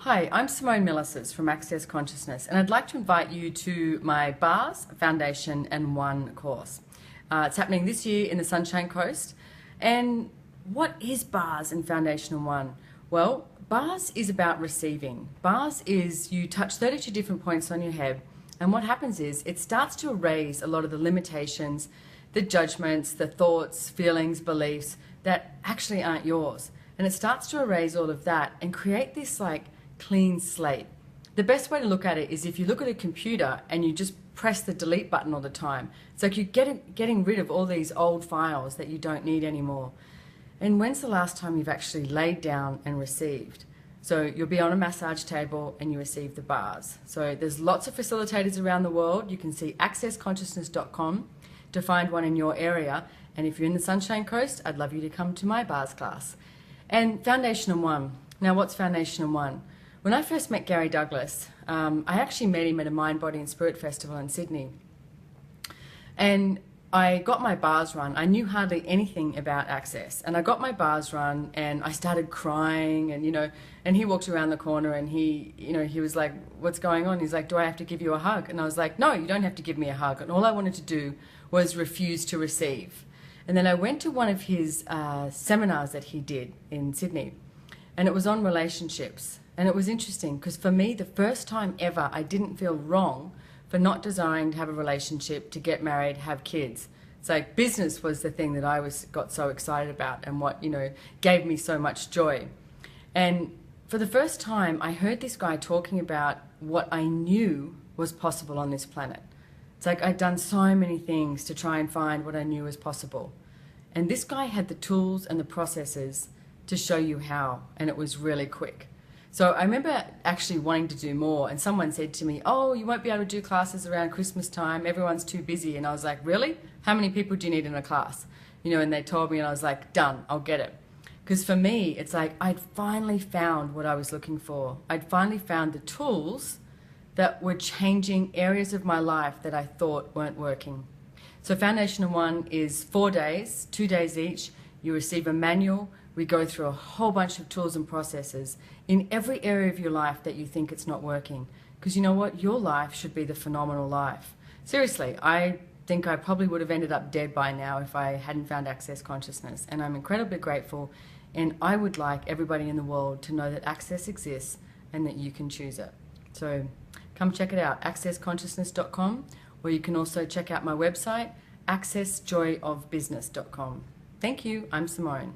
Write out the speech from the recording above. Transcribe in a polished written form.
Hi, I'm Simone Milasas from Access Consciousness, and I'd like to invite you to my Bars, Foundation and One course. It's happening this year in the Sunshine Coast. And what is Bars and Foundation and One? Well, Bars is about receiving. Bars is you touch 32 different points on your head, and what happens is it starts to erase a lot of the limitations, the judgments, the thoughts, feelings, beliefs that actually aren't yours. And it starts to erase all of that and create this clean slate. The best way to look at it is if you look at a computer and you just press the delete button all the time. It's like you're getting rid of all these old files that you don't need anymore. And when's the last time you've actually laid down and received? So you'll be on a massage table and you receive the bars. So there's lots of facilitators around the world. You can see accessconsciousness.com to find one in your area. And if you're in the Sunshine Coast, I'd love you to come to my bars class. And Foundation and One. Now, what's Foundation and One? When I first met Gary Douglas, I actually met him at a Mind, Body and Spirit Festival in Sydney. And I got my bars run. I knew hardly anything about Access. And I got my bars run and I started crying and he walked around the corner and he was like, "What's going on?" He's like, "Do I have to give you a hug?" And I was like, "No, you don't have to give me a hug." And all I wanted to do was refuse to receive. And then I went to one of his seminars that he did in Sydney, and it was on relationships. And it was interesting because for me, the first time ever, I didn't feel wrong for not desiring to have a relationship, to get married, have kids. It's like business was the thing that I got so excited about and what, gave me so much joy. And for the first time, I heard this guy talking about what I knew was possible on this planet. It's like I'd done so many things to try and find what I knew was possible. And this guy had the tools and the processes to show you how, and it was really quick. So I remember actually wanting to do more, and someone said to me, "Oh, you won't be able to do classes around Christmas time, everyone's too busy." And I was like, "Really? How many people do you need in a class?" And they told me, and I was like, "Done, I'll get it." Because for me, it's like I'd finally found what I was looking for. I'd finally found the tools that were changing areas of my life that I thought weren't working. So Foundation and One is 4 days, 2 days each. You receive a manual. We go through a whole bunch of tools and processes in every area of your life that you think it's not working. Because you know what? Your life should be the phenomenal life. Seriously, I think I probably would have ended up dead by now if I hadn't found Access Consciousness. And I'm incredibly grateful. And I would like everybody in the world to know that Access exists and that you can choose it. So come check it out, accessconsciousness.com, or you can also check out my website, accessjoyofbusiness.com. Thank you. I'm Simone.